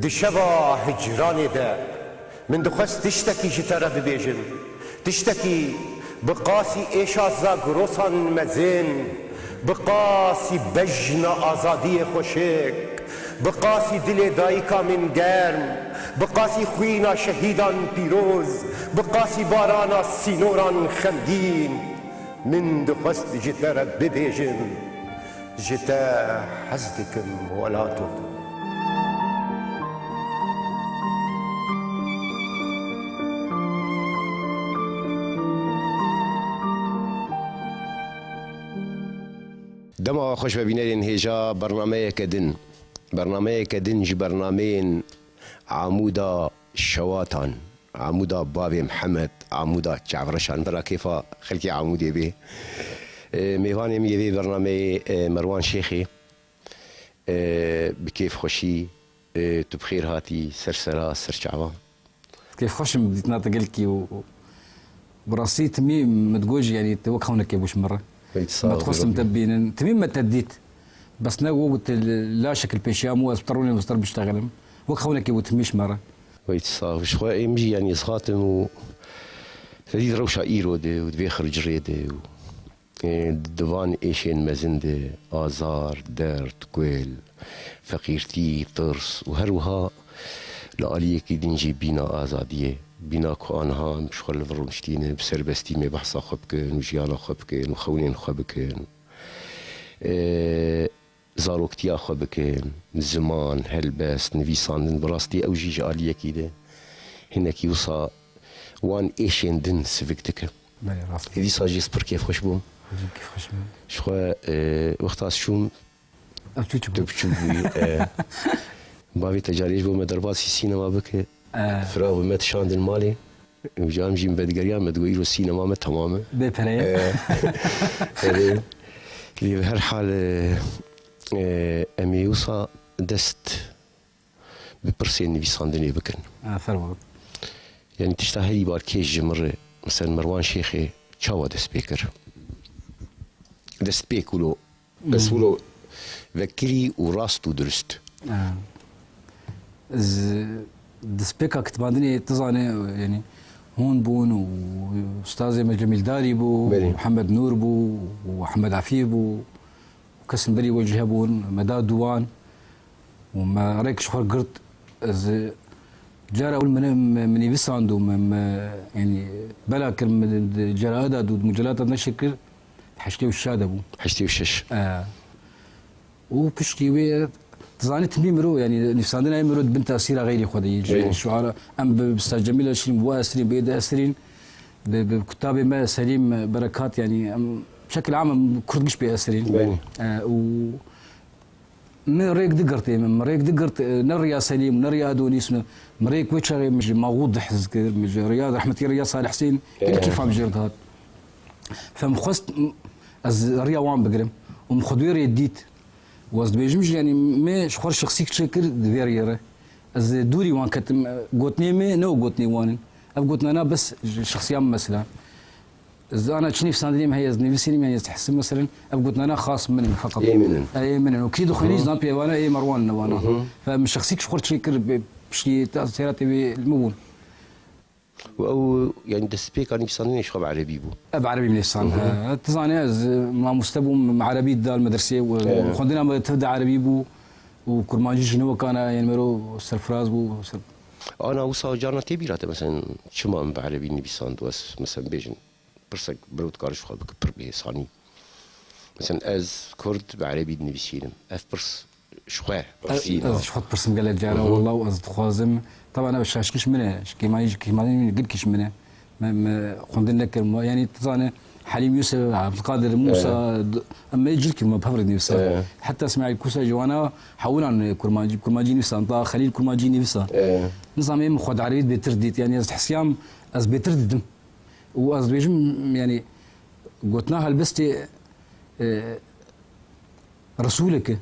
دشبا هجراني دا من دخست تشتكي جترا ببيجن تشتكي بقاسي ايشا زاغروسان مزين بقاسي بجنا آزادي خوشك بقاسي دل دايكا من گرم بقاسي خوينا شهيدان بيروز بقاسي بارانا سينوران خمگين من دخست جترا ببيجن جتا حزدكم ولاتو دما خوش ببینید هجا برنامه کدن جی برنامه عمودا شواتان عمودا بابي محمد عمودا جعفرشان برا كيفا خلقي عمودي بي ميواني ميبي برنامه مروان شيخي بكيف خوشي تبخير هاتي سرسرا سرشعبا كيف خوش بديت ناطق لكي براسي تميم متقوج يعني توك هونك يا بوش مره ما تخص متبين تميم ما تديت بس نا وقت لا شكل بيشيا مو اسبطروني مصدر بشتغل وك هونك يا تميش مره ويت صار شوي يمجي يعني صخاتم و تديد روشا ايرو دي ودبيخر جريدي دفان ايشين مزنده ازار درد كويل فقيرتي طرس وهروها لآلية كي دنجي بينا آزادية بينا كوانها مشغل فرمشتين بسربستي مي بحصا خبكن وجيانا خبكن وخونين خبكن زاروكتيا خبكن زمان هلبس نفيسان براستي او جيج آلية كيده هناك يوصا وان ايشين دن سفكتك هذي صاجي سبر كيف خوش بوم كيف خوش بوم شخوا وقتاس شوم تبتشو بابي تجاريش بو مدرباسي سينما بك فراغ مت شاند المالي وجام جيم بدقريان مدويرو السينما ما تماما ببريا اللي بهالحال امي يوصى دست ببرسين في صندني بكن ثروت يعني تشتهي باركيج جمر مثلا مروان شيخي تشاوا دست بيكر دست بيكولو بس ولو ذكري وراسته درست دسبيكا كتباندني تزاني يعني هون بون واستاذ جميل داري بو ومحمد نور بو واحمد عفيف بو وكسم بري وجه بون مداد دوان وما ريك شخور قرط جارة اول من يبساندو يعني بلا كلمة جارة اداد ومجلات نشكر حشتي والشاد ابو حشتي والشش وبشتي وي تزاني تميم رو يعني نفساندنا يمرو بنت اسيره غيري خدي الشعراء ام باستاذ جميل اشرين بواسرين بيد اسرين بكتاب ما سليم بركات يعني بشكل عام كردش باسرين و مريك دقرتي مريك دقرت نريا سليم نريا ادونيس مريك ويتشر مش موجود حزك مش رياض رحمتي رياض صالح حسين كيف عم جرت هاد فمخست ريا وان بقرم ومخدوير يديت وز بيجمش يعني ما شخور شخصي تشكر دفيريره از دوري وان كتم قوتني ما نو قوتني وان اب قوتنا انا بس شخصيا مثلا اذا انا تشني في ساندني هي نفسي ما يستحسن مثلا اب قوتنا انا خاص مني فقط اي منن وكيد خليني زامبي وانا اي مروان وانا فمش شخصيك شخور تشكر بشي تاثيرات المون او يعني دسبيك اني صاني شخب عربي بو اب عربي من الصان تزاني ما مستبو مع عربي دال المدرسه وخدنا تبدا عربي بو وكرمانجي شنو كان يعني مرو سرفراز بو انا وصا جانا تبيرات مثلا شمام بعربي نبي ساندوس مثلا بيجن برسك برود كارش خو بكبر به صاني مثلا از كرد بعربي نبي سينم اف برس شخوه شخوت برسم قال جانا والله واز خوازم طبعا انا بشاشكش منه كيما يجي كيما نقلكش منه خندنا كلمه يعني تزاني حليم يوسف عبد القادر موسى اما يجي الكلمه بفرد نفسه حتى اسماعيل كوسا جوانا حاولنا كرماجي نفسه انطا خليل كرماجي نفسه نظام يم خد عربي بترديت يعني از حسيام از بتردد واز بيجم يعني قلتناها لبستي رسولك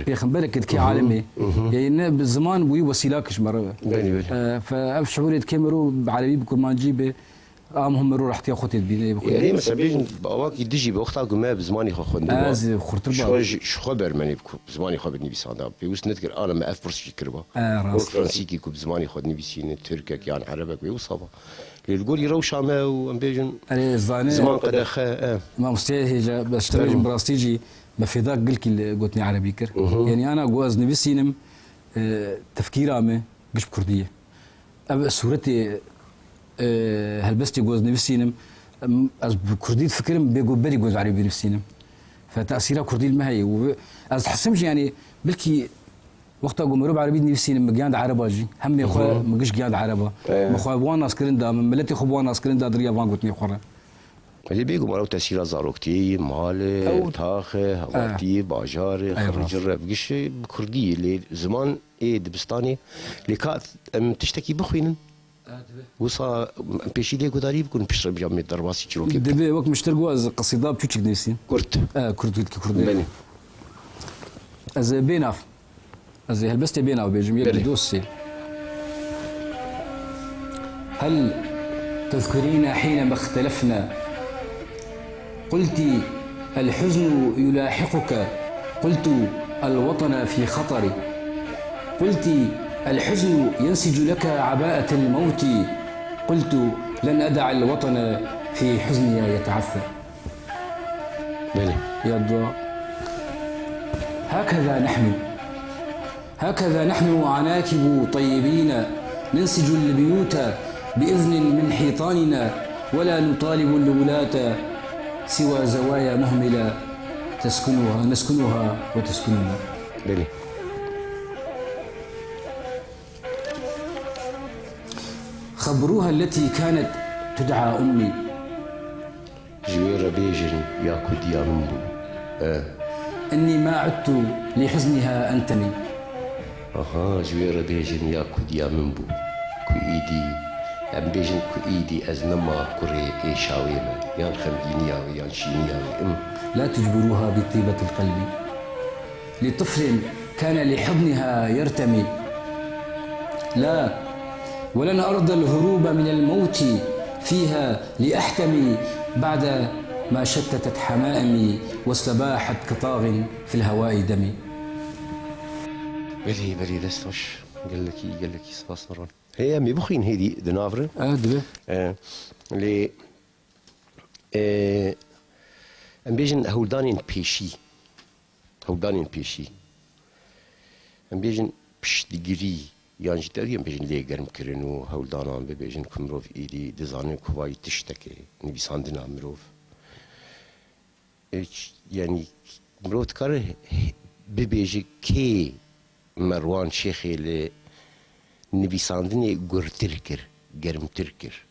بيخبرك كي عالمي يعني بالزمان وي وسيلاكش مره فاف شعوري كاميرو بعربي بكرمانجي هم مرور احتيا خوتي بيني يعني مثلا بيجن باواك يدجي بوقتها ما بزماني خو خندوا از خرطبا شو خبر مني بزماني خو بدني بيساندا بيوس نذكر انا ما افرس كربا راس فرنسيكي كو بزماني خدني بيسين تركك يعني عربك بيوصبا للقول يروش ما وام بيجن انا زمان قد اخا ما مستحيل بشتغل براستيجي ما في ذاك قلت قلتني عربي كر يعني انا جواز نبي سينم تفكير عامه قش بكرديه صورتي هلبستي جوز نفسينم از بكردي فكرم بيقول بدي جوز عربي نفسينم فتاثيرها كردي ما هي از حسمش يعني بلكي وقتها قوم ربع عربي نفسينم مجاند عربه جي هم يا اخويا مقش جاند عربه ما اخويا بوان ناس كرندا من ملتي خو بوان ناس كرندا دريا بان قلتني خره اللي بيقول مالو تاثير زاروكتي مالي تاخه هواتي باجاري خرج الربقش بكردي اللي زمان ايه دبستاني اللي كانت تشتكي بخوينن وصا بيشي لي قداري بكون بشرب جامي درباسي كيلو كيف دبي وقت مشترقوا از قصيده بتشك نفسي كرت كرت كردي از بيناف از هلبست بيناف بيجميل بدوسي هل تذكرين حينما اختلفنا قلت الحزن يلاحقك قلت الوطن في خطر قلت الحزن ينسج لك عباءة الموت قلت لن أدع الوطن في حزني يتعثر يا الدعاء هكذا نحن عناكب طيبين ننسج البيوت بإذن من حيطاننا ولا نطالب الولاة سوى زوايا مهملة نسكنها وتسكننا خبروها التي كانت تدعى أمي جويرة بيجن يا كود يا منبو إني ما عدت لحزنها أنتمي جويرة بيجن يا كود يا منبو كو إيدي أم بيجن كو إيدي أزنما كوري إي شاويما يان خمدينياوي يان شينياوي لا تجبروها بطيبة القلب لطفل كان لحضنها يرتمي لا ولن أرضى الهروب من الموت فيها لأحتمي بعد ما شتتت حمائمي واستباحت كطاغ في الهواء دمي بلي دستوش قال لك سباس مرون هي مي بخين هيدي دنافر دبي لي ام بيجن هولدانين بيشي ام بيجن بش ديجري يعني جداري ام بيجن لي گرم كرنو هولدانان بيجن كمروف ايدي دزانن كواي تشتكي نبيساندنا مروف يعني مروت كاره ببيجي كي مروان شيخي ل نبيساندني گرتركر گرم تركر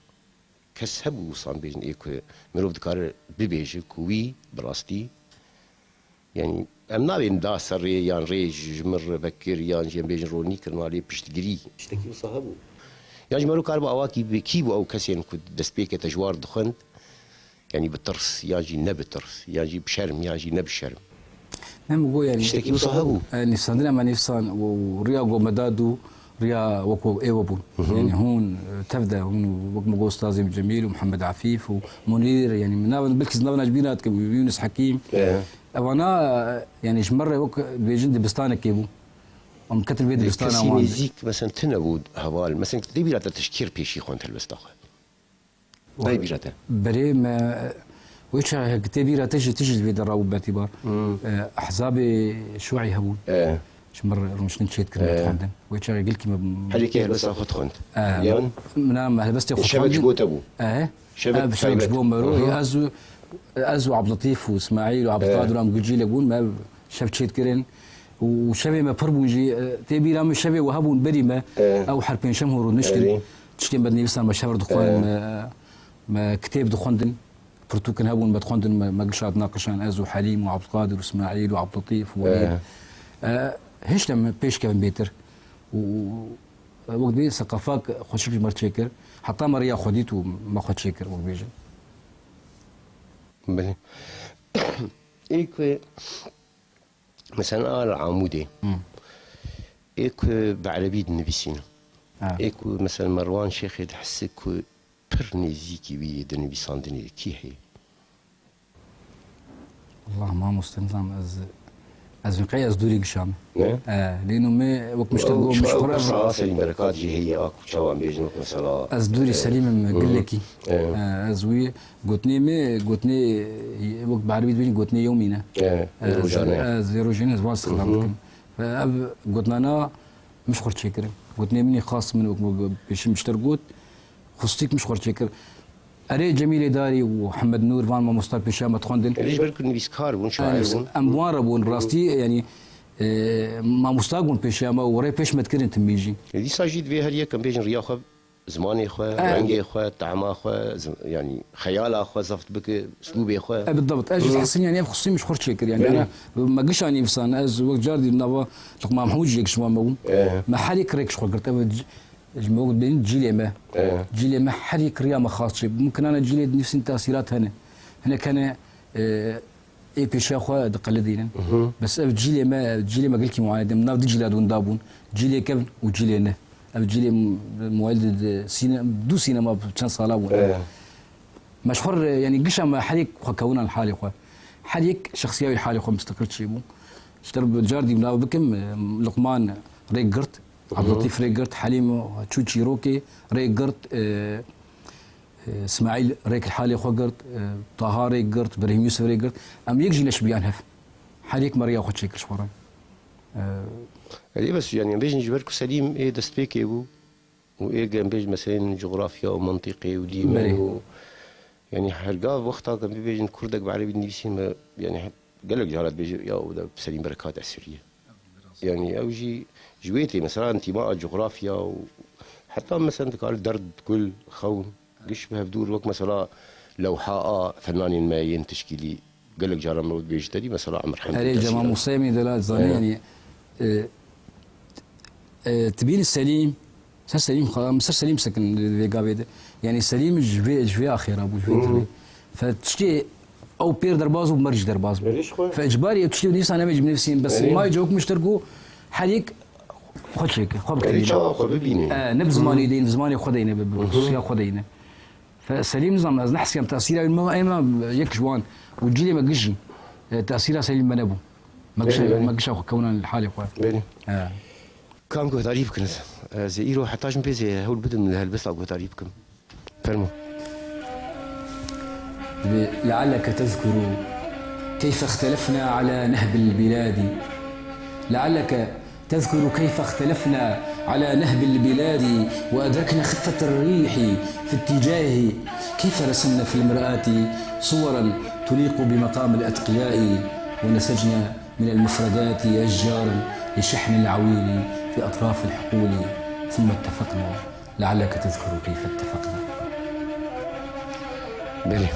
كس هبو وصان بيجن ايكو مروف دكار ببيجي كوي براستي يعني ام نابين دا سري يان ريج جمر بكر يان جيم بيجن روني كرنالي بشتجري اشتكي وصاحبو يعني مرو كاربا اواكي بكيبو او كسين كود دسبيكه تجوار دخند يعني بالترس ياجي نبترس ياجي بشرم ياجي نبشرم نعم قوي يعني اشتكي وصاحبو نفسنا ما نفسان وريا قو مدادو ريا وكو ايوبون يعني هون تبدا هون وقت مقو استاذي جميل ومحمد عفيف ومنير يعني من بالكز نبنا جبينات يونس حكيم وانا يعني شمره وك بيجند بستانك كيبو ام كتر بيد بستانه وان زيك مثلا تنبود هوال مثلا دي بيرات تشكير بيشي خونت البستاخ داي بيرات بري ما ويش كتبيرة تجي في دراو باعتبار احزاب شوعي هبون شمر مش نشيت كلمه خندن ويش قال كيما هذيك بس اخذ خنت يون نعم هلبست اخذ شبك جبوت ابو شبك جبوت مروي ازو عبد اللطيف واسماعيل وعبد القادر ام قجي لقون ما شفت شيت كرين وشبي ما بربوجي تبي رام شبي وهبون بريمه او حربين شمهور ونشكل تشكي بدني بس ما شهر دخان ما كتاب دخندن برتوكن هبون بدخندن ما قشات ناقشان ازو حليم وعبد القادر واسماعيل وعبد اللطيف ووليد هيش لما بيش كان بيتر وقت بي ثقافات خوشك مرت شكر حتى مريا خديته ما خد شكر وقت بيجي بلي ايكو مثلا عمودي ايكو بعربيد النبي سينا ايكو مثلا مروان شيخ تحسك پر نزیکی وی دنویساندنی کی هی؟ والله ما مستنظم از نقي از دوري قشام نه؟ لانه ما وقت مشترقوا مش قرار سليم بركات جي هي اكو شوام بيجنك مثلا از دوري سليم قال لك از وي قلتني وقت بعربي بيجي قلتني يومينا از روجاني از واس خلامكم قلتنا انا مش خرج شكر قلتني مني خاص من باش مشترقوت خصتك مش خرج شكر اري جميل داري ومحمد نور فان ما مستر بشام تخوندن ليش بالكم نبيسكار بون شاعر ام واربون راستي يعني ما مستاقون بشام وري بيش ما تكرن تميجي دي ساجيد في هل يكن بيجن رياخه زماني اخويا رنجي اخويا طعم اخويا يعني خيال اخويا زفت بك اسلوب اخويا بالضبط اجي تحسن يعني خصني مش خرج شكر يعني انا ما قش اني انسان از وقت جاردي نافا لقما محمود جيك شو ما ما حالك ريك شو قلت الموجود بين جيلي ما جيلي ما حريك رياضه خاصه ممكن انا جيلي نفس التاثيرات هنا كان اي بيشا خو دقلدين بس جيلي ما قلت معاند من ناضي جيلاد وندابون جيلي كم وجيلي نه جيلي موالد سينما دو سينما كان صاله مشهور يعني قشا حريك كونا الحالي خو حريك شخصيه الحالي خو مستقر شيبو اشترب جاردي من بكم لقمان ريقرت عبد اللطيف ريقرت حليم تشوتشي روكي ريقرت اسماعيل ريك الحالي خوقرت طه ريقرت ابراهيم يوسف ريقرت ام يجي ليش بيان هف حاليك مريا خد شيك شورا هذه بس يعني بيجي نجبرك سليم ايه دستبيكي وايه بيجي مثلا جغرافيا ومنطقي وديما يعني حرقا وقتها كان بيجي كردك بعربي نيسين يعني قال لك جارات بيجي يا سليم بركات عسريه يعني اوجي جويتي مثلا انتماء جغرافيا وحتى مثلا قال درد كل خون قش بها بدور وقت مثلا لو حقق فنان ما تشكيلي قال لك جارة مولود بيجتدي مثلا عمر حمد علي جماعة مصيمي دلال زاني يعني تبين السليم سليم مصر سليم سكن في قابيده يعني سليم جفي اخيرا ابو جفي فتشتي او بير درباز ومرج درباز فاجباري تشتي نيسان انا من نفسي بس ما يجوك مشتركوا حاليك خد شيك خد نب زماني دين زماني خدينا بالخصوصيه خدينا فسليم نظام لازم نحس كم تاثيره ما يك جوان وتجي ما قجي تاثيره سليم منبو ما قش كونا الحالي خويا كم قلت تعريفكم زيرو حتى جنبي زي هو البدن من هالبس قلت تعريفكم فهموا لعلك تذكر كيف اختلفنا على نهب البلاد لعلك تذكر كيف اختلفنا على نهب البلاد وأدركنا خفة الريح في اتجاه كيف رسمنا في المرآة صورا تليق بمقام الأتقياء ونسجنا من المفردات أشجارا لشحن العويل في أطراف الحقول ثم اتفقنا لعلك تذكر كيف اتفقنا بلي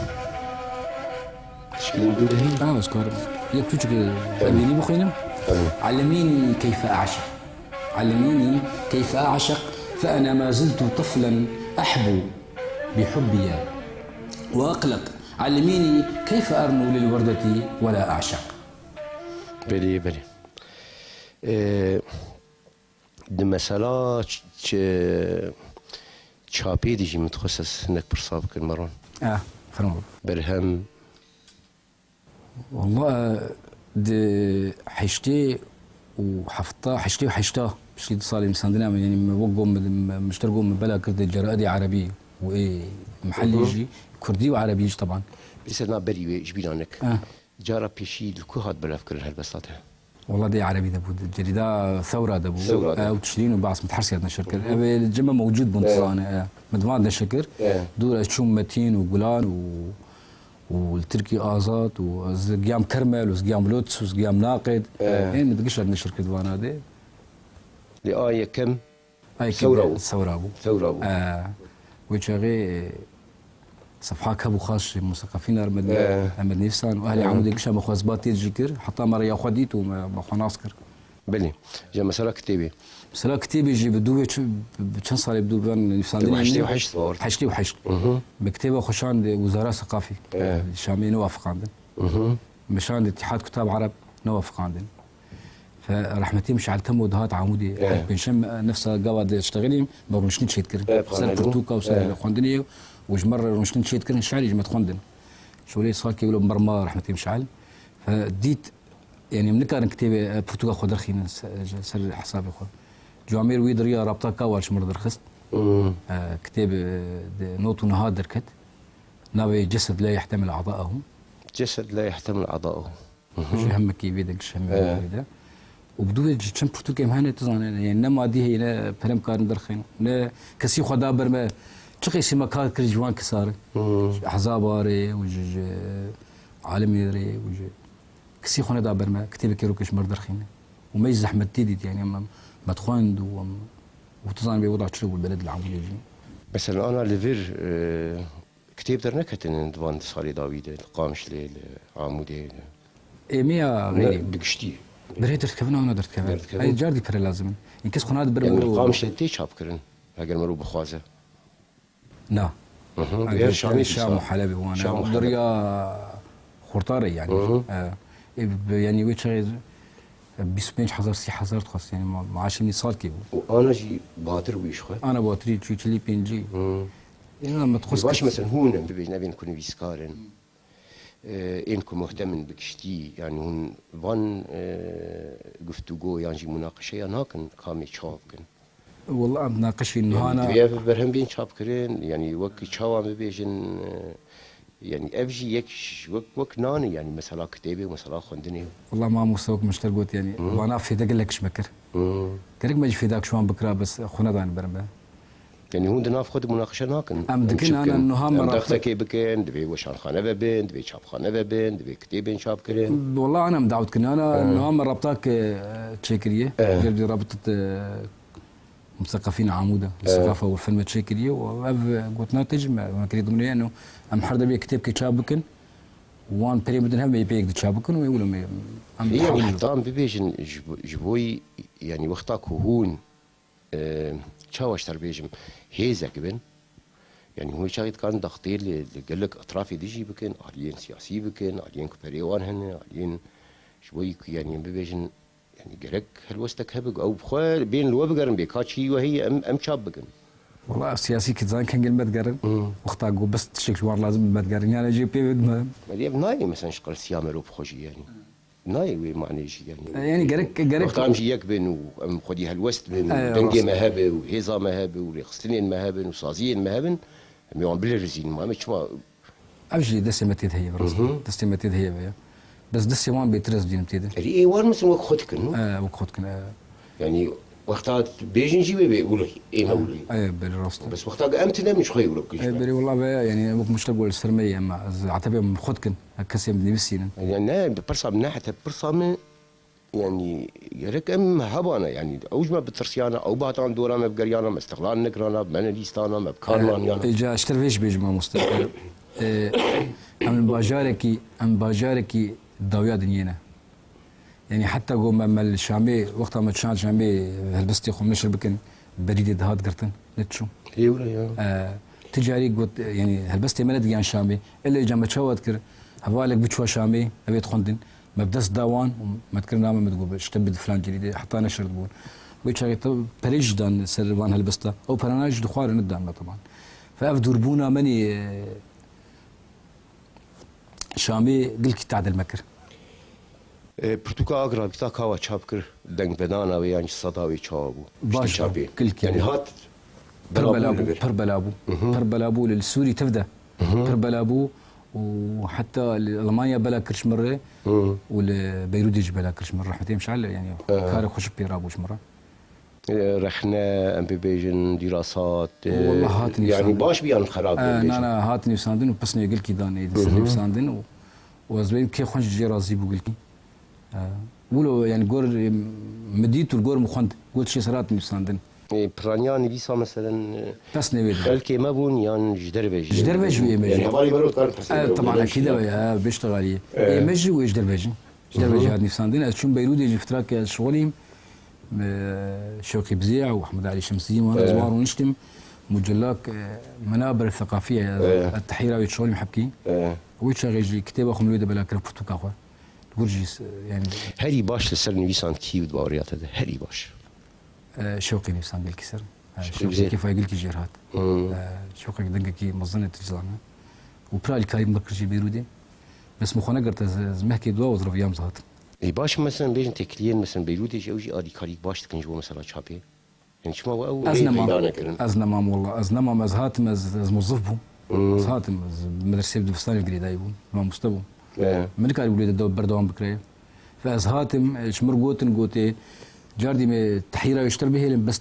شكلين بدهي أذكر يكفيك أبيني بخينا علميني كيف أعشق علميني كيف أعشق فأنا ما زلت طفلا أحبو بحبي وأقلق علميني كيف أرنو للوردة ولا أعشق بلي مثلا چاپی دیجی متخصص انك برصاب كل مرة فرمو برهم والله دي حشتي وحفظتها حشتي وحشتها بشي صار مساندنا يعني وقوا مشترقوا من بلا كرد الجرائدي عربي وايه محلي يجي كردي وعربي يجي طبعا بس انا بري جبين عنك جارة بيشي لكو هاد بلا فكر هالبساطة والله دي عربي دبو الجريدة ثورة دبو وتشرين وبعض متحرسي عندنا شركة الجمع موجود بنتصانة مدفع عندنا شكر دول اشوم متين وقلان والتركي آزاد وزقيام كرمل وزقيام لوتس وزقيام ناقد يعني ما تقش عندنا شركة ديوان هذه لآية كم؟ ثورة أبو ويتشاغي صفحات ابو خاص مثقفين احمد نيفسان واهلي عمودي قشا مخازبات تيجيكر حتى مرة يا خديت وما خناصكر بلي جا مسألة كتابي مسألة كتابي جي بدو بشن صار يبدو بان نيفسان حشتي وحشت بكتابة خشان وزارة ثقافي الشامي نوافق عندنا مشان اتحاد كتاب عرب نوافق عندنا فرحمتي مش على تم ودهات عمودي بنشم نفسها قاعد اشتغلي ما بنشنيش يتكر سنة ترتوكا وسنة خواندنية وج مرة مش نشيت كرن شعلي جمت خوندن شولي صار كي يقولوا مرمى رحمة مشعل فديت يعني منكر كتابة برتقال خضر خين سر حسابي خو جوامير ويدريا رابطة كاوالش مرة درخست كتاب نوت ونهاد دركت ناوي جسد لا يحتمل أعضاءه جسد لا يحتمل أعضاءه همك يبيدك شهم يبيده وبدو جم برتقال مهنة تزان يعني نما دي هي فيلم كارن درخين لا كسي خدا برما تقي سما كار كرجوان كسار أحزاب ري وج عالمي ري وج كسي خنا دا برما كتاب كيروكش مرة درخين وما يزحمت تيدي يعني ما تخوند وتزان بوضع شرب البلد العمودي يجي مثلا أنا لفير كتاب درنا كتن دوان صاري داويد القامش ليل عمودي مية غيري بكشتي بريت درت كفنا وانا درت كفنا أي جاردي بره لازم إن كيس خناد بره يعني القامش لتي شاب كرن هاجر مرو بخوازة لا غير شام وحلبي وانا دريا خرطاري يعني يعني ويش بيسبينش حزار سي حزار تخص يعني معاشني صار كيف وانا جي باتر ويش خو انا باتري تشيلي بينجي يعني لما تخص باش مثلا هون بيجنا بين كون بيسكارن انكم مهتم بكشتي يعني هون فان گفتگو يعني مناقشه انا كان كامي تشاف كن والله مناقشه انه انا برهم بين تشاف كرين يعني وك تشاوا بيجن يعني افجي يك وك ناني يعني مثلا كتابي ومثلا خندني والله ما مستواك مشترقوت يعني وانا في دق لك شمكر كرك ما في داك شوان بكره بس خونا دان برمبه يعني هون دنا خد مناقشه ناكن ام دكن انا انه هم دختك بكن دبي وشان خانه بين دبي شاب خانه بين دبي كتابين شاب كرين والله انا مدعوت كنا انا انه هم ربطاك تشيكريه غير رابطه مثقفين عموده الثقافه والفن تشيكريه وقلت ناتج ما كريد مني انه ام حرد بي كتاب كتشابكن وان بريمد هم بيك تشابكن ويقولوا ام يعني حتى ام بيجن جبوي يعني وقتك هون تشاوش تربيجم هيزك بن يعني هو شايد كان ضغطير اللي قال لك اطرافي ديجي بكن عليين سياسي بكن عليين كبريوان هن عليين شوي يعني بيجن يعني قالك هل وستك هبق او بخير بين الوبقرن بيكاتشي وهي ام شابقن والله السياسي كتزان كان قلمت قرن وقتها قو بس تشيك شوار لازم ما تقرن يعني جي بي بدما ناي مثلا شقل سيامر وبخوجي يعني ناي وي معني شي يعني قرك وقتها مشي يكبن وام خدي هالوست بن دنجي مهابه وهيزا مهابه وريخستنين مهابن وصازين مهابن ميون بلرزين ما مش ما امشي دسمتيد هي براسي دسمتيد هي بس دسمان بيترز دين تيد اي وان مثل وقت خدكن وقتكن يعني وقتها بيجن جيبي بيقول اي ما بقول اي بالراست بس وقتها امتنا مش خير لك بري والله يعني مش تقول السرميه ما عتبه خدكن كسم نفسينا يعني برصا من ناحيه برصا يعني يرك ام هبانا يعني اوج ما بترسيانا او باتان دورا ما بقريانا ما استقلال نكرانا بمن ليستانا ما بكارمان يعني اجا اشترفيش بيجما مستقبل ام باجاركي الضويا دنينا يعني حتى قوم ما الشامي وقتها ما تشان شامي هلبستي خو نشر بكن بريد هاد قرتن نتشو اي ولا تجاري قلت يعني هلبستي ما ندقي عن شامي الا اجا ما تشوت كر هوالك بتشوا شامي ابيت خندن ما بدس داوان ما تكرنا ما تقول اشتبد فلان جديد حتى نشر تقول ويشاري بريج دان سربان هلبستا او برناج دخوار ندان طبعا فافدور بونا مني شامي قلت تعدل مكر برتقال اقرا بتا كاوا تشابكر دنگ بدانا ويعني صداوي تشابو باش يعني هات بربلابو للسوري تبدا بربلابو وحتى المانيا بلا كرش مره والبيروت يجي بلا كرش مره رحمتي مش على يعني كاري خوش بيرابوش مره رحنا ام بيجن دراسات والله هاتني يعني باش بيان خراب انا هاتني وساندن وبسني يقول كي داني وساندن وزبين كي خنج جي رازي بقول كي ولو يعني قور مديت والقور مخند قلت شي صراتني وساندن برانيان بيسا مثلا بس نبيد خلكي ما بون يعني جدربج يعني بالي مرات كان طبعا اكيد بيشتغل يمجي ويجدربج جدربج هاد نفساندين اشوم بيروت يجي فتراك شغلي شوقي بزيع واحمد علي شمسي وانا زوار ونشتم مجلاك منابر الثقافيه التحيره ويتشغل محبكي ويتشغل كتابه خملوده بلا كرب برتقال ورجيس يعني هري باش لسر نويسان كيف دباريات هذا هري باش شوقي نفسان بالكسر كيف يقول لك جيرات شو قاعد دنقة كي مظنة تجزانا وبرالي كريم مركزي بيرودي بس مخونا قرت زمحكي دوا وظرف يام زهات اي باش مثلا بيجن تكلين مثلا بيروتي او جي ادي كاريك باش تكن جو مثلا شابي يعني شما او ازنمام والله ازنمام ازهات از موظفهم ازهات مدرسه بدفستان القريدايبو ما مستبو من كان يقول لي بردوام بكري فازهاتم شمر قوتي جاردي تحيره يشتر به بس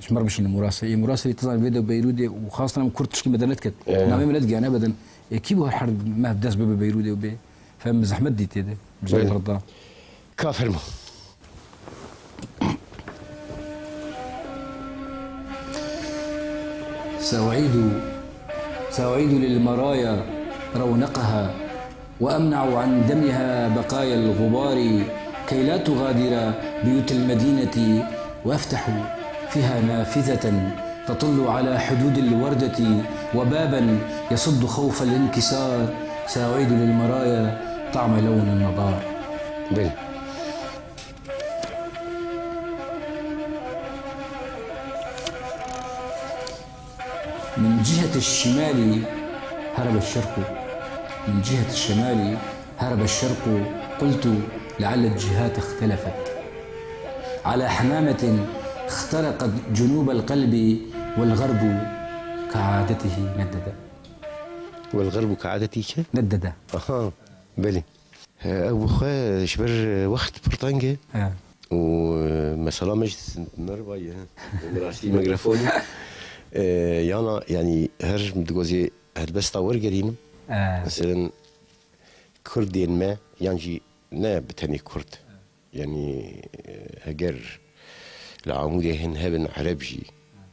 شمر مش مراسل تظهر فيديو بيرودي وخاصه لما كرت تشكي مدنت كت ما ملت انا ابدا كيف الحرب ما بداس بيرودي وبي فهم زحمت دي تيدي مجال برضا كافر سأعيد للمرايا رونقها وأمنع عن دمها بقايا الغبار كي لا تغادر بيوت المدينة وأفتح فيها نافذة تطل على حدود الوردة وبابا يصد خوف الانكسار سأعيد للمرايا طعم لون النضار من جهة الشمال هرب الشرق قلت لعل الجهات اختلفت على حمامة اخترقت جنوب القلب والغرب كعادته ندد اها بلي ابو خويا شبر وقت برطانجي ومثلا مجلس مرباية مراسي ميكروفوني يانا يعني هرج مدقوزي هلبس طور قريم مثلا كردين ما ينجي نا بتاني كرد يعني هجر العمودي هن هبن عربجي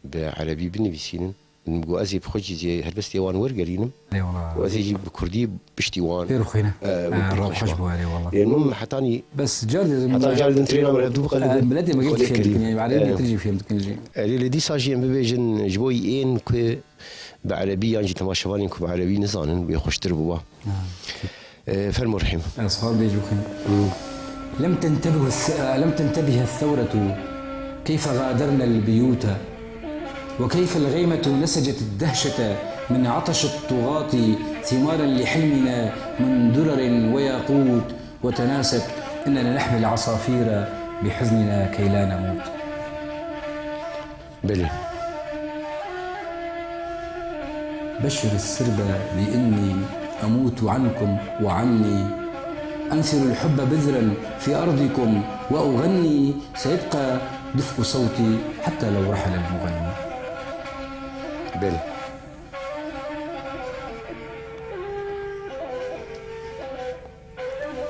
بعربي بنفسينن نبقوا ازي بخوجي زي هلبس ديوان ورقرينم اي والله وازي جيب بكردي بشتيوان غير خوينا روح والله يعني المهم حطاني بس جاردي نترينا من هدوب بلادي ما قلت فهمتك يعني عربي ترجي فهمتك نجي اللي دي ساجي بيجن جبوي ان كو بعربي يعني تماشوانين كو بعربي نزانن بيخش تربوا فالمرحم اصحاب بيجوا خير لم تنتبه الثورة كيف غادرنا البيوت وكيف الغيمة نسجت الدهشة من عطش الطغاة ثمارا لحلمنا من درر وياقوت وتناست إننا نحمل عصافير بحزننا كي لا نموت بلي بشر السرب بإني أموت عنكم وعني أنثر الحب بذرا في أرضكم وأغني سيبقى دفء صوتي حتى لو رحل المغني بلي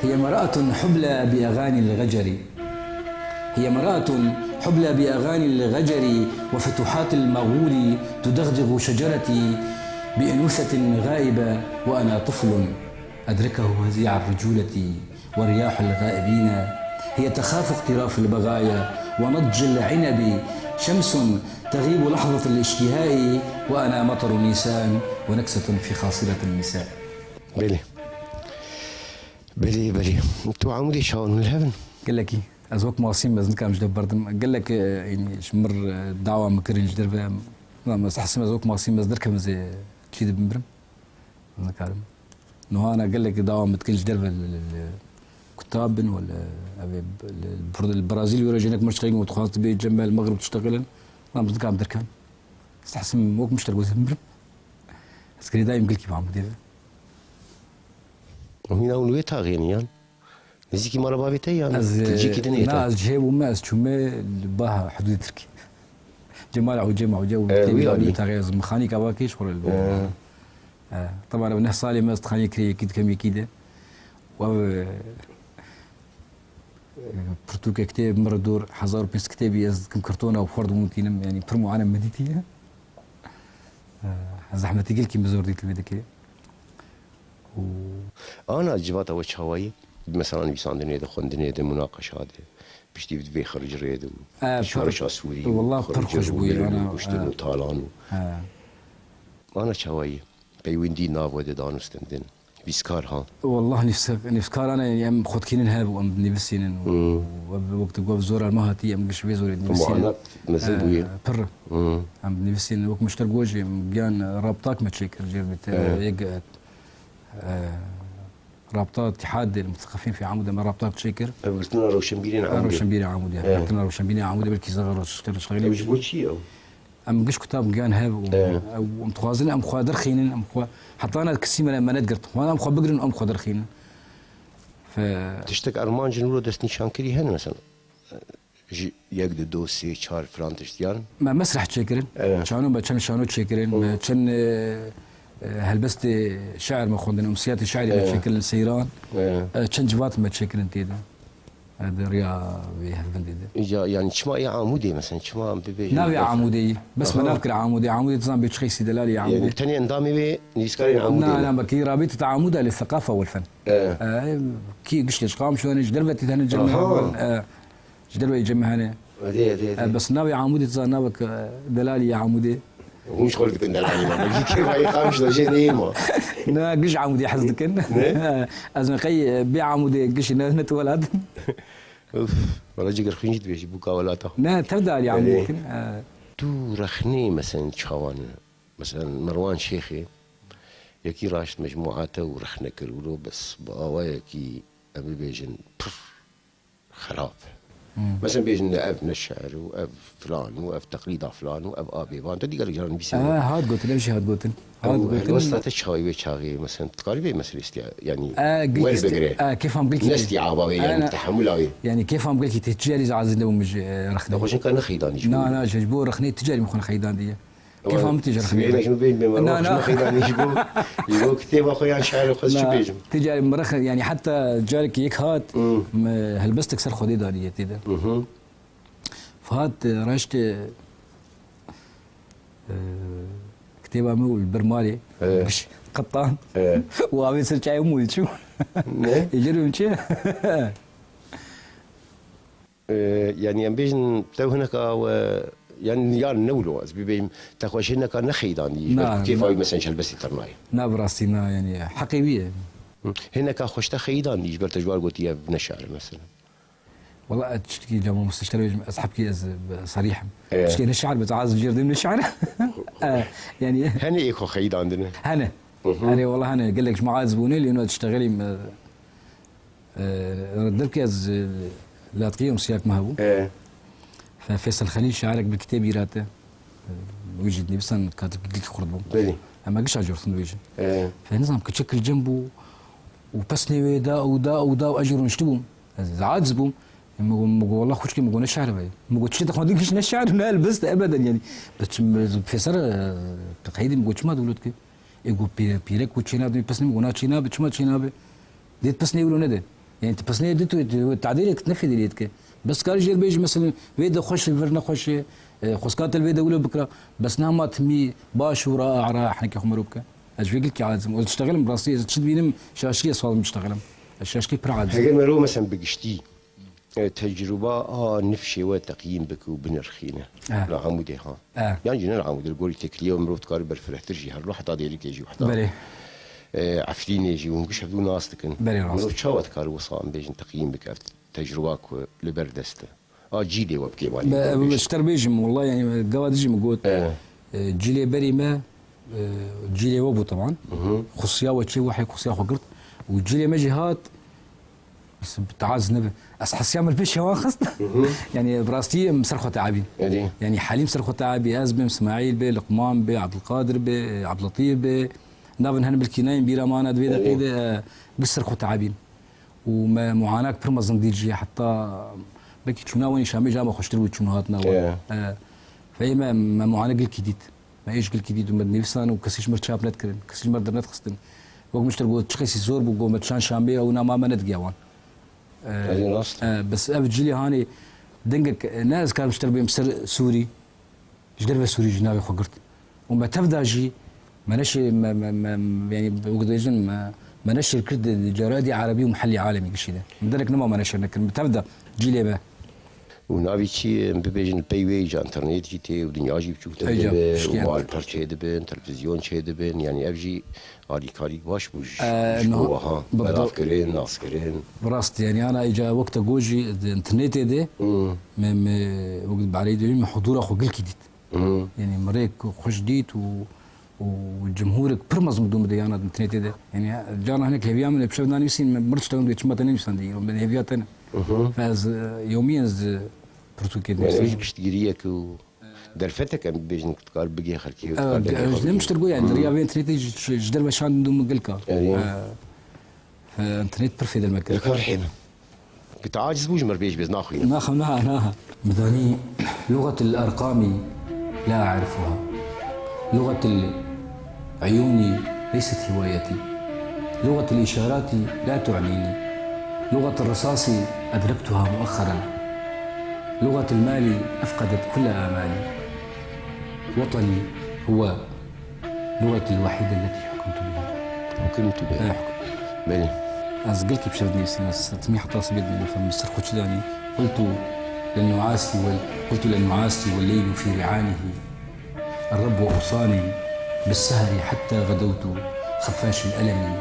هي امرأة حبلى بأغاني الغجر وفتوحات المغول تدغدغ شجرتي بأنوثة غائبة وأنا طفل أدركه هزيع الرجولة ورياح الغائبين هي تخاف اقتراف البغايا ونضج العنب شمس تغيب لحظة الاشتهاء وأنا مطر نيسان ونكسة في خاصرة النساء بلي انتو عمودي شاون الهبن قال لك ازوك مواصين بس كان مش دبردم قال لك يعني شمر دعوه مكرين جدربه ما حسم ازوك مواصين بس دركم زي تشيد بمبرم انا كارم انه انا قال لك دعوه متكل جدربه كتاب ولا البرازيل يورجينك مشتغلين وتخاطب بيه جنب المغرب تشتغلن ما بس كان دركم استحسن وك مشتغل وزي بمبرم بس كري دايم قلت كيف عم بدير ومين اولوية تاغينيان نزيكي مرة بابي تيان تجيكي دنيتا ناس جيب وما شومي باها حدود تركي جمال وجمع وجو تاغيز مخانيك اباكيش ولا طبعا لو نحصالي ما استخاني كري كيد كمي كيده و برتوكا كتاب مرة دور حزار بيس كتابي كم كرتونه وفرد ممكن يعني برمو انا مديتيه زحمه تقول كي مزور ديك المدكيه انا جبات او شواي مثلا بيسان دنيا دخون دنيا مناقشات بشتي في خرج ريد شارش سوري والله برخش بوي انا بشتي طالان انا شواي بيوين دي ناف ود دانستندن بيسكار ها والله نفس كار انا يعني ام خد كينن هاب وام نفسين وقت جوف زور المهاتي ام قش بيزور نفسين معاناة مثل بوين بر ام نفسين وقت مشتر جوجي مجان رابطاك ما تشيكر جير يق رابطة اتحاد المثقفين في عمود ما رابطة تشيكر قلت لنا روشنبيرين عمود روشنبيري عمود يعني قلت لنا روشنبيري عمود بالكي صغر شغالين مش بوشي او ام قش كتاب جان هاب ام تخازن ام خادر خينن ام خوا حتى انا كسيمه ما ندقرت وانا ام خوا بقرن ام خادر خينن ف تشتك ارمان جنورو دست نشان كري هن مثلا يقد دوسي شار فلان تشتيان ما مسرح تشيكرن شانو بتشن شانو تشيكرن بتشن هلبست شعر ما خوندن امسيات شعري ما تشيكرن سيران تشن جوات ما تشيكرن تيدا هذا ريا بهالبندي يعني شما يا عمودي مثلا شما بيبي ناوي عمودي بس ما نذكر عمودي تزام بتشخيص دلالي عمودي يعني تاني اندامي بي نيسكارين عمودي لا بكي رابطة عمودة للثقافة والفن كي قشتش قام شلون جدربت هنا جمع جدربت يجمع هنا بس ناوي عمودي تزام ناوك دلالي يا عمودي ومش قلت كن دلالي ما كيف هاي خامش لجيني ما نا قش عمودي حزدكن ازم قي بيع عمودي قش نتولد اوف والله جيگر خنجت بيجي بوكا ولا تا لا تبدا يا عمودي تو رخني مثلا شخوان مثلا مروان شيخي يكي راشت مجموعاته ورخنا كرولو بس بقاوايا كي ابي بيجن خراب مثلا بيجن اب الشعر واب فلان واب تقليد فلان واب ابي فان تدي قال جران بيسوي هاد قلت ليش هاد قلت الوسطى تشاوي وشاغي مثلا تقاربي مثلا يعني وين بقري كيف هم قلت نستيعابه يعني تحملاوي يعني كيف هم قلت تجاري عايز لو مش رخنا واش كان خيداني لا جبو رخني تجاري مخن خيدان دي كيف هم تجاري خيدان شنو بين ما خيدان يجبو يقول كتاب اخويا شعر خذ شو بيجم تجاري مرخ يعني حتى جارك يك هات هلبستك سر خدي داريه تيدا فهات رشت كتابة مو البرمالي مش قطان وابي يصير شاي مو يشو يجري من شيء يعني بيجن تو هناك يعني نولو بيبي تاخوش هناك نخيدان كيف هاي مثلا شلبسي ترناي نابراسينا يعني حقيقية هناك خوش تخيدان يجبر تجوال قلت يا ابن الشعر مثلا والله تشتكي جامع مستشتري اسحب كي صريحا تشتكي الشعر بتعاز جردي من الشعر يعني هني ايكو خيد عندنا هنا والله هنا قال لك جماعه زبوني لانه تشتغلي ردلك لا تقيم سياق ما هو ففيصل خليل شعرك بالكتاب يراته ويجدني بس انا كاتب لك خرطبو اما قش اجر سندويش فنظام كتشكل جنبه وبسني دا واجر ونشتبهم عاد زبون والله خوش كي مقولنا الشعر باي مقول شي تاخذ ديك الشعر لا لبست ابدا يعني بس تقييد مقول ما دولت كي يقول بيرك وتشينا بس مقولنا تشينا بتشما تشينا ديت بس ولا ندى يعني انت بس ديت تعديلك تنفذ ديتك بس كان جير بيجي مثلا فيدا خوش الفرنا خوش خسكات الفيدا ولا بكره بس نعم تمي باش ورائع راح نحكي خمروبك اش في قلت عازم وتشتغل براسي تشد بينم شاشكي صار مشتغل الشاشكي برعاد هاجر مرو مثلا بقشتي تجربة نفشي وتقييم بك وبنرخينا لا عمودي ها يعني جينا العمود القول تكليه ومروت قارب برفرح ترجي هالروح حتى ديالك يجي وحتى بري عفرين يجي ونقش بدون ناس لكن مروت شاوت قارب وصام بيجن تقييم بك تجرباك لبردسته جيلي وبكي مالي اشتر بيجم والله يعني قواد يجي مقول جيلي بري ما جيلي وابو طبعا خصيا وشي واحد خصيا خقرت وجيلي ما جهات بس بتعاز نبي اصحى يعمل فيش واخص يعني براستي مسرخه تعابين يعني حليم مسرخه تعابي ازبم اسماعيل بي لقمان بي عبد القادر بي عبد اللطيف بي نابن هن بالكيناين بيرامانه دبي دقيقه بسرخه تعابين وما معاناك برمزن ديجي حتى بكي تشونا وين شامي جامه خوش تروي تشونهاتنا فهي ما معاناك الكديد ما ايش الكديد ومدني بسان وكسيش مرتشاب نتكرن كسيش مرد نتخستن وقت مشترقوا تشخيصي زور بقوا متشان شامبي او ما ندقيوان بس افجلي هاني دنقك ناس كانوا مشتربين بسر سوري جدربه سوري جنابي خقرت وما تبدا جي ما نشي يعني وقت يجن ما نشر كرد جرادي عربي ومحلي عالمي كشي ده مدرك نما ما نشر لكن تبدا جيلي به ونابي شي ببيجن البيويج انترنت جيتي ودنيا جي بشوف أيجا، تدبن ومالتر شي دبن تلفزيون شي دبن يعني افجي هادي كاري واش بوج ها بلاف كرين ناس كرين براست يعني انا اجا وقت جوجي الانترنت دي من وقت بعلي دي حضور اخو قل كديت يعني مريك خوش ديت وجمهورك برمز مدوم دي انا الانترنت دي يعني جانا هناك هبيا من بشفنا نيسين مرتش تاون دي تشما تاني نيسان دي من هبيات انا فاز يوميا برتو كده يعني مش تقريك و درفتك كان بيجن تقال بقي خلكي مش تلقوا يعني رياضي انترنت جدر باش عندهم قلكا فانترنت برفيد المكان الحين كنت عاجز بوج مربيش بيز ناخي ناخ مداني لغة الأرقام لا أعرفها لغة العيون ليست هوايتي لغة الإشارات لا تعنيني لغة الرصاص أدركتها مؤخرا لغة المال أفقدت كل آمالي وطني هو لغتي الوحيدة التي حكمت بها بلي از قلت بشردني سمي حتى صبيتني فمستر خوتشداني قلت للنعاس والليل في رعانه الرب أوصاني بالسهر حتى غدوت خفاش الألم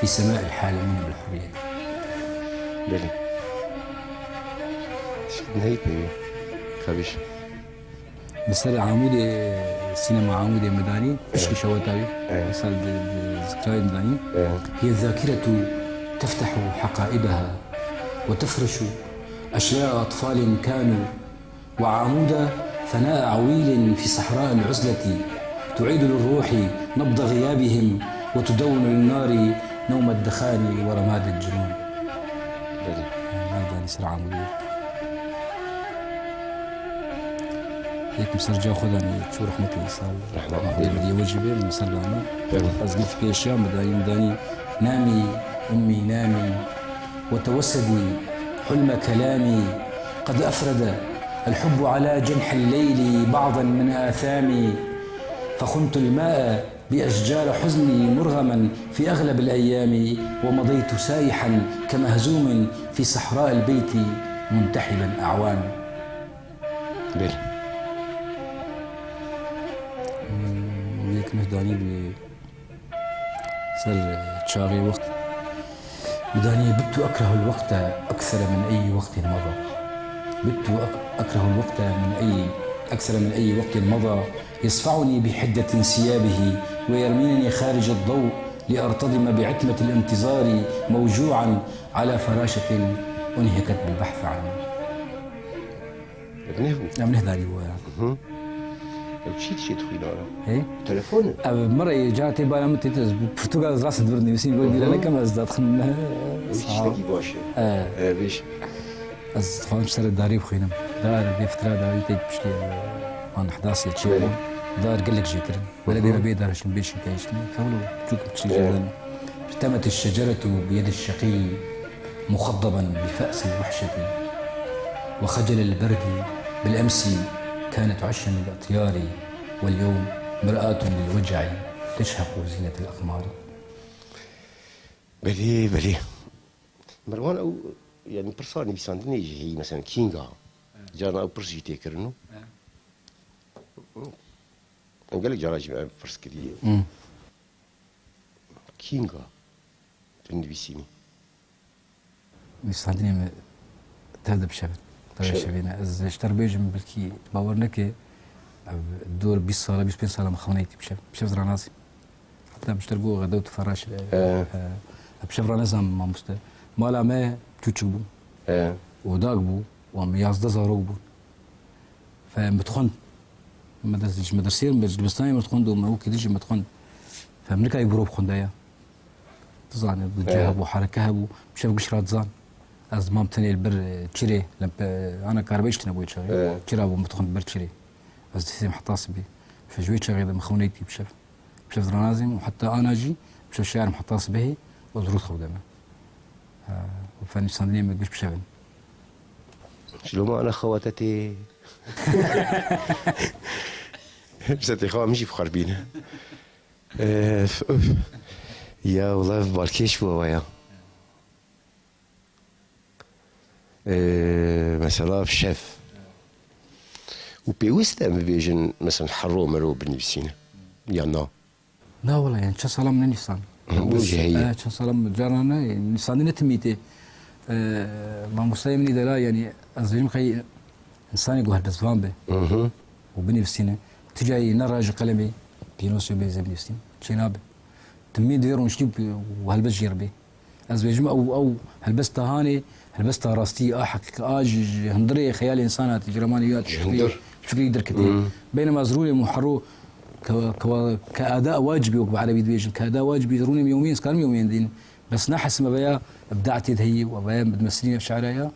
في سماء الحالمين بالحرية بلي نهيت بي كابيش مثل عمودي سينما عمودي مداني اشكي شواتاوي مثل ذكرى مداني هي الذاكرة تفتح حقائبها وتفرش أشلاء أطفال كانوا وعمود ثناء عويل في صحراء العزلة تعيد للروح نبض غيابهم وتدون للنار نوم الدخان ورماد الجنون هذا نسر عمودي هيك مسرجع خدني شو رحمتي صار رحمة بدي وجبي مسرجع بس قلت في أشياء مداني نامي أمي نامي وتوسدي حلم كلامي قد أفرد الحب على جنح الليل بعضا من آثامي فخنت الماء بأشجار حزني مرغما في أغلب الأيام ومضيت سايحا كمهزوم في صحراء البيت منتحبا أعوامي بلي هيك مهداني صار تشاغي وقت مداني بت أكره الوقت أكثر من أي وقت مضى بت أكره الوقت أكثر من أي وقت مضى يصفعني بحدة انسيابه ويرمينني خارج الضوء لأرتضم بعتمة الانتظار موجوعا على فراشة أنهكت بالبحث عنه ابنه ذلك هو يعني شيت خيلارة ايه تليفون مرة جاتي بالا متى برتقال راس دبرني بس يقول لي انا كم ازداد خن شتي باش ليش از خوان شتري داري بخينم دار بفترة داري تيجي بشلي عن 11 تشيل دار قال لك جيكر ولا دير بي دار شن بيش كايشني فولو تشوف تشيل جدا ارتمت الشجرة بيد الشقي مخضبا بفأس الوحشة وخجل البرد بالأمس كانت عشا للأطيار واليوم مرآة للوجع تشهق زينة الأقمار بلي مروان أو يعني برصاني بيساندني هي مثلا كينغا جانا أو برسي تيكرنو قال لك جانا جمع فرس كديه كينغا تنبيسيني بيساندني تهدى بشبه شبينا از اشتر بيجم بالكي باورنك الدور 20 صاله 20 صاله مخونيتي بشف راناسي حتى بشتربو غدوت فراش بشف راناسي ما مست مالا ما تشوبو وداغبو وام يازد زاروبو فمتخون مدرسين بستاني متخون دو ما كيديش متخون فملكا يبروب خندايا تزاني بجهب وحركه بشف قشرات زان از مام تاني البر تشري انا كاربيشتنا ابوي تشري تشري ابو متخن بر تشري از تسيم حطاسبي فجوي تشري مخونيتي بشف رنازم وحتى انا جي بشف شعر محطاس به وضروط خودمه وفاني صندلي ما يقولش بشفن شلو ما انا خواتتي بساتي خوا مشي في خربينه يا والله في بالكيش بوايا مثلا في الشيف وبيوست ام بيجن مثلا حرو مرو بنفسينا يانا لا والله يعني شو صار من النفسان وجهية شو صار من جارنا يعني النفسان نتميته ما مسلم لي دلا يعني أزوجين خي إنسان يقول هذا زفان به وبنفسينا تجاي نراج قلمي بينوسو بيزي بنفسين شناب تمي ديرون شتيب وهالبس جربي أزوجين أو هالبس تهاني هالبس راستي حقيقة هندري خيال إنسانات جرمانيات فكري يقدر كتير بينما زروني محرو كأداء واجبي وبعربي دبيجن كأداء واجبي زروني يومين كانوا يومين دين بس نحس ما بيا ابدعت هي وبيا بتمثلين في شعرها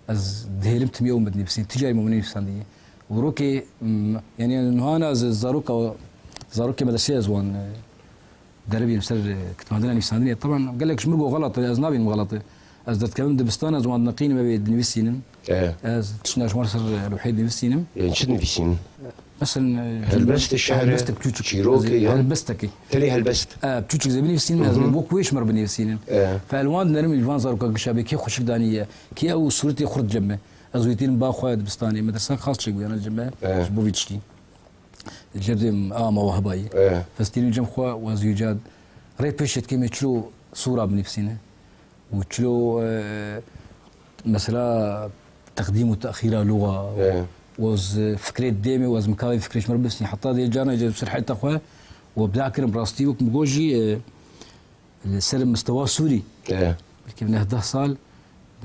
از دهلمت يوم بدني بس تجاري مؤمنين في سنديه وروكي يعني انه انا زاروكي مدرسيه زوان دربي مسر كنت عندنا في سنديه طبعا قال لك شمرقوا غلط ازنابي غلط از درت كلام دبستان زوان نقين ما بين نفسينم از تشناش مرسر الوحيد نفسينم يعني شد نفسينم مثلا هلبست الشعر هلبست بتوتشك شيروكي هلبستك تلي هلبست بتوتشك زي بني سين لازم بوك ويش مر بني سين فالوان نرمي الفان زاروكا قشابي كي خوش دانيه كي او صورتي خرج جنبه ازويتين باخو بستاني مدرسه خاص شي انا جنبه بوفيتشكي جردم مواهباي فستين جنب خو وزيجاد ري بيشت كيما تشلو صوره بنفسنا وتشلو مثلا تقديم وتاخير لغه وز فكرة ديمي وز مكاوي فكرة شمر بس حطها دي جانا جاب سرحة تخوه وبدأ كرم براستي وك مجوجي السلم مستوى سوري كيف 11 صال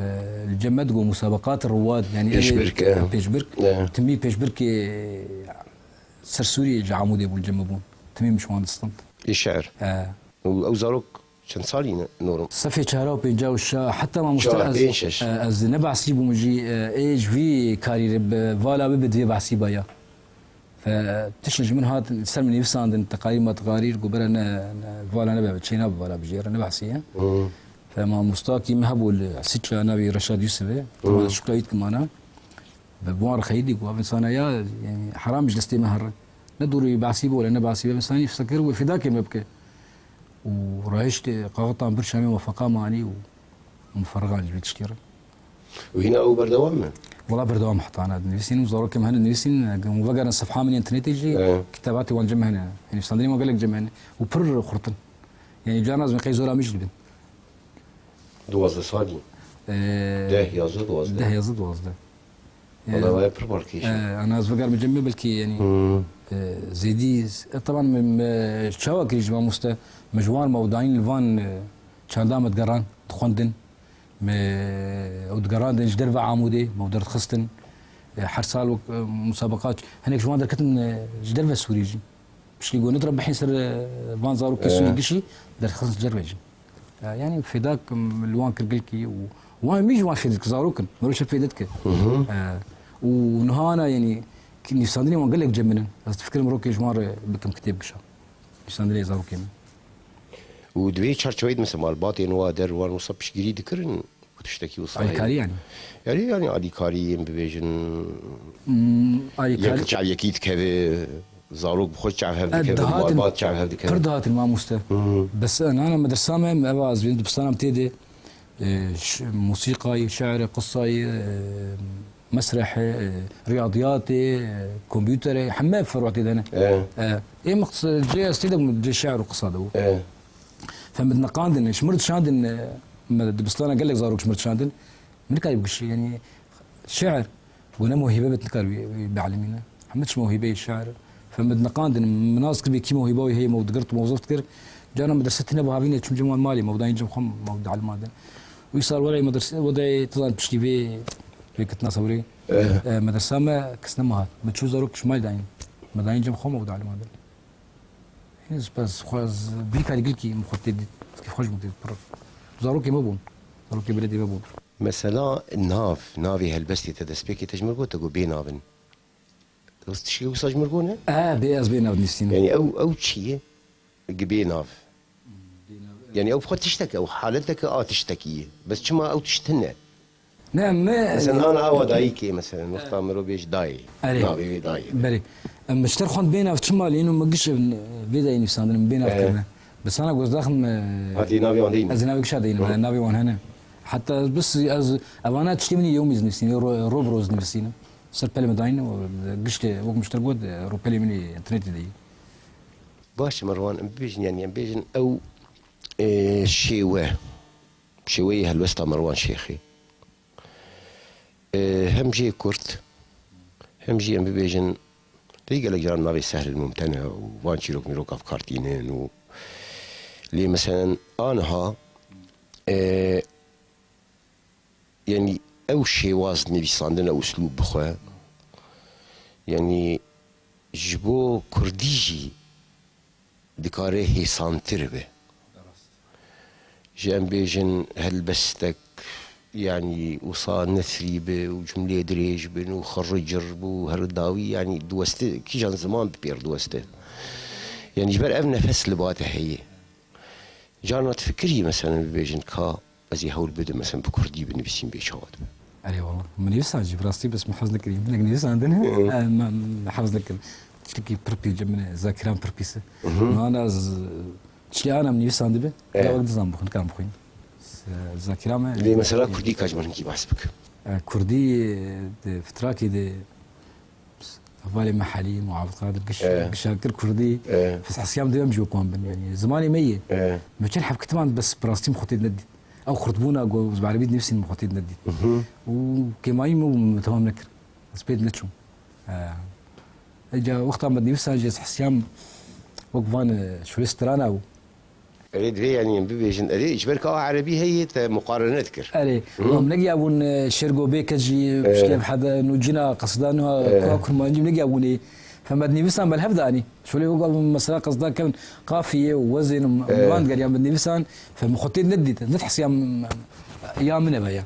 الجمد جو مسابقات الرواد يعني بيشبرك تمي بيشبرك سر سوري جعمودي ابو الجمبون تمي مش مهندس طنط الشعر او زاروك شن صالي نورم صفي شهرة وبينجا وشا حتى ما مستأز از نبع سيبو مجي ايج في كارير فالا ببدي بعسيبا يا فتشنج من هذا سر من يفسان تقارير ما تقارير قبل انا فالا نبع بتشينا فالا بجير نبع سيا فما مستاكي مهبو سيتش نبي رشاد يوسف طبعا شكلايت كمان ببوار خيدي وابن صنايا يعني حرام جلستي مهر ندوري بعسيبه ولا نبع سيبا بس انا يفتكر وفي ذاك مبكي ورهشت قاطع برشامي وفقا معني ومفرغة على البيت شكيرة وهنا أو بردوام والله بردوام حطانا نفسين وزاروك مهنا نفسين مفقر الصفحة من الانترنت يجي كتاباتي والجمع هنا يعني في صندري ما قال لك جمع هنا وبر خرطن يعني جانا زي قي زولا مش لبن دوازده صادي ده يزد وازده ده يزد وازده والله ما يبر باركيش أنا أزفقر مجمع بلكي يعني زيدي طبعا من شواكر جماعة مستا مجوار موضوعين الفان شاندام تقران تخوندن وتقران دنج درفع عمودي مودرت خستن حرصال مسابقات هناك جوان دركتن جدرفة سوريجي مش يقول نضرب بحين سر فان زارو كيسوري قشي در خصن جربيجي يعني في ذاك الوان كرقلكي وان ميجي وان فيدتك زاروكن مروش فيدتك ونهانا يعني كني صندني وان قال لك جمنا بس تفكر مروكي جمار بكم كتاب قشا صندني زاروكن ودوي شارشويد مثل مال باطن وادر ونصب جديد كرن وتشتكي وصاي عليكاري يعني عليكاري ببيجن عليكاري شعب يكيد كذا زاروك بخش شعب هذا كذا مال باط شعب هذا كذا كردهات ما مسته بس انا مدرسه ما اباز بنت بستانه متيدي موسيقى شعر قصه مسرح رياضياتي كمبيوتر حمام فروعتي انا ايه مقص جاي استيدم جاي شعر وقصه فمدنا قاندن شمرت شاندن بسطانا قال لك زاروك شمرت شاندن من كان يبقى شيء يعني شعر وانا موهبه بتنكر بعلمينا حمدش موهبه الشعر فمدنا قاندن مناس كبي كي موهبه وهي مود قرت موظفت كر جانا مدرستنا ابو هافينا تشم جمال مالي موضعين جم خم مود على الماده ويصار ولا مدرسه ودا تظل تشكي في كتنا صوري مدرسه ما كسنا ما بتشو زاروك شمال داين مداين جم خم مود على الماده بس خلاص بيك على قلكي مخطط كيف خرج مخطط برا زاروكي ما بون زاروكي بلدي ما بون مثلا نافي هلبستي تدسبيكي تجمرقو تقو بينافن بس تشكي وصاج مرقونه بياز بيناف نفسين يعني او شيء بيناف يعني او بخوت تشتكي او حالتك تشتكي بس كما او تشتنى نعم ما مثلا انا او دايكي مثلا مختامرو بيش داي نافي داي بري مشتر خون بينا في شمال لانه ما قش بدا نفسان بينا كمان بس انا قصد داخل هاتي نافي وان دين از نافي كشادين نافي وان هنا حتى بس از ابانا تشتمني يوم نفسيني روبروز نفسينا سر بله مداين وقشت وقت مشتركود روبلي مني انترنت دي باش مروان بيجن يعني بيجن او شيوه هالوسطى مروان شيخي هم جي كرت هم جي ام بيجن تيجي لك جران ما سهل الممتنع وان شيروك ميروك افكارتينين لي مثلا انا ها يعني او شي وازني بيصاندنا اسلوب بخوا يعني جبو كرديجي دكاره هي سانتربه جام بيجن هلبستك يعني وصار نثريبه وجمله دريج بن وخرجر وهرداوي يعني دوسته كي جان زمان ببير دوسته يعني جبر اب نفس لباته هي جانا تفكري مثلا بيجن كا ازي هول بدا مثلا بكردي بنفسين بيشهد علي والله من يسعى جيب راستي بس ما حفظ كريم لكن يسعى عندنا ما حفظ لك تشكي بربي جمنا ذاكران بربيسه ما انا تشلي انا من يسعى عندي لا وقت زمان بخون كان بخوين ذاكره ما لي مثلا كردي كاجمن كي بحسبك كردي فتراكي دي فالي محلي معاوض قادر قش كردي بس حسيام ديما مجو كون يعني زماني مية ما كان حب كتمان بس براستي مخطيط ندي او خرطبونا جوز بعربيت نفسي مخطيط ندي وكما يمو تمام نكر سبيد نتشو اجا وقتها بدي نفسي اجي حسيام وقفان شوي استرانا او اريد يعني بيجن اريد اجبرك عربي هي مقارنه تذكر اري نجي ابون شرقو بيكجي بشكل حدا نجينا قصدانها كل ما نجي نجي ابوني فمدني بسان بالهفداني شو اللي هو مثلا قصدا كان قافيه ووزن ومان قال يا مدني بسان فمخطيط ندي نتحس يا من بيا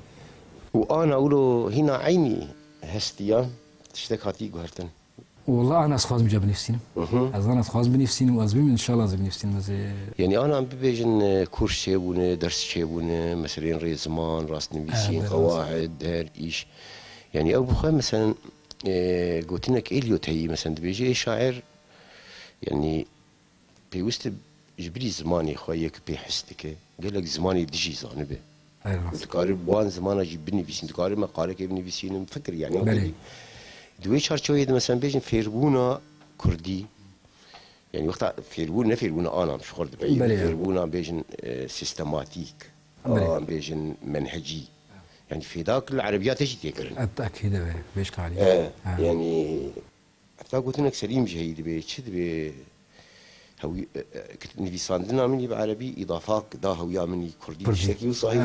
وانا اقول هنا عيني هستيان تشتكاتي قهرتن والله انا خاص مجاب نفسي انا خاص بنفسي وازبي ان شاء الله زي نفسي يعني انا بيجن كورس شيبونه درس شيبونه مثلا ري زمان راس نبيسين قواعد هاد ايش يعني ابو خا مثلا قلت لك اليوت هي مثلا بيجي شاعر يعني بيوست جبري زماني خويك بيحستك قال لك زماني دجي زانبه تقارب وان زمان اجيب بنفسي تقارب مقالك بنفسي مفكر يعني دوي شارچوي مثلا بيجن فيربونا كردي يعني وقتها فيربونا فيربونا انا مش خرد بعيد فيربونا بيجن سيستماتيك بيجن منهجي يعني في ذاك العربيات ايش تذكر اكيد بيش عليه يعني حتى قلت لك سليم جيد بيشد بي هوي نفيساندنا مني بعربي اضافات دا هويا مني كردي شكل صحيح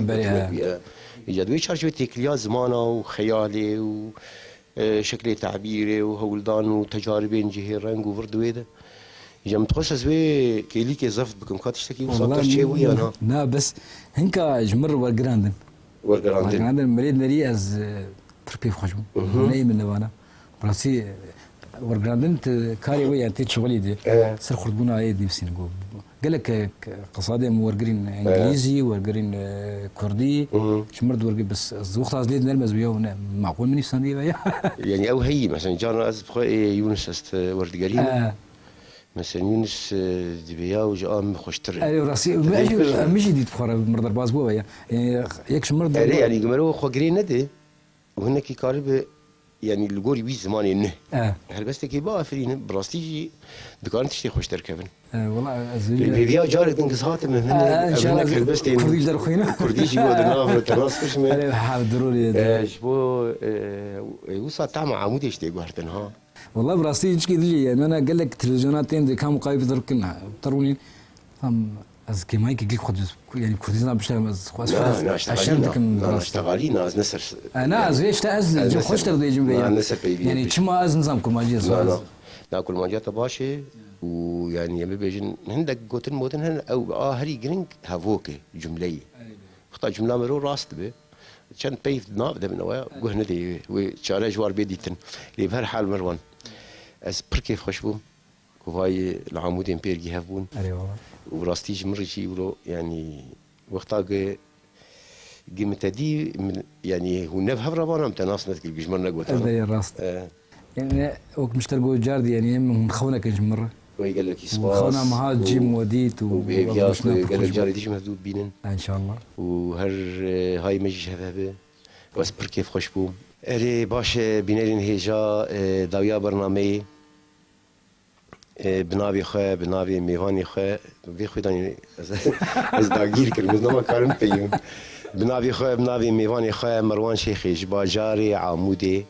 اجا دوي شارچوي تكليا زمانه وخيالي و شكل تعبيري وهولدان وتجاربين جهي رنگ وفردويدا جم تخصص بي كيليكي زفت بكم كاتشتكي وصلت شيء ويانا لا بس هنكا جمر ورغراندن مريد نري از تربي خشم ناي من وانا براسي ورغراندن كاري ويا انت شغلي دي سر خربونا ايدي بسين قال لك قصادم ورقرين انجليزي ورقرين كردي شمرد ورقي بس وقت ازليد نلمز وياه معقول مني ساندي يعني او هي مثلا جانا از يونس است وردقرين مثلا يونس دبيا وجا خوشتر اي راسي ماشي دي تفخر مرض باز بو يعني ياك مرض يعني قمرو خو قرين ندي وهناك قارب يعني الجوري بي زمان انه هل بس كي با فرين براستيجي دكان تشتي خوشتر كفن والله البيبيا جارك دنقصات من هنا ان شاء الله بس كردي دار خوينا كردي جي ودنا تراس كش من حاول ضروري شبو وصا تاع عمود يشتي قهرتن ها والله براستي ايش كيدجي يعني انا قال لك تلفزيوناتين دي كانوا قايب دركنا ترونين از كي مايك قلت خد يعني كردينا باش خواص عشان ديك اشتغالين از نسر انا از ايش تاز خوش ترضي جنبي يعني كما از نظامكم ما جيز لا كل ما جات باشي ويعني بيجن هندك قوتن مودن هن او هري جرينج هافوكي جمليه خطا جمله مرو راست به كان بيف ناب ده من ويا قهنا دي وشارع جوار بيديتن اللي بهر حال مروان از بركيف خشبو كوفاي العمودين بيرجي هافون ايوه وراستيج مرجي ولو يعني وقتها قيمة دي يعني هو نفها بربانا متناس نتكل جمرنا قوتنا هذا راست يعني وقت مشتركوا جاردي يعني من خونا كجمرة ويقال لك يسقاس خونا مهاد جيم وديت وبيبيات قال لك جاري ديش مهدود بينن ان شاء الله وهر هاي مجي شفافه بس بركيف خشبو اري باش بينالين هيجا داويا برنامج بنابي خو بنابي ميواني خو بيخو داني از داگیر کرد مزنما کارم پیم بنابي خو بنابي ميواني خو مروان شيخي جباجاري عمودي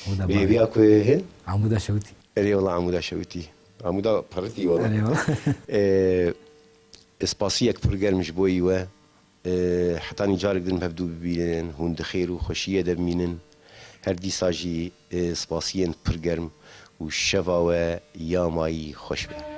بيبيا كو عمودة شوتي اري والله عمودا شوتي عمودا برتي والله ايوه اسباسيك برجرم جبوي و حتى نجارك دن مبدو ببينن هون دخير وخشية دمينن هردي ساجي سباسيين برجرم والشفا و ياماي خوش بي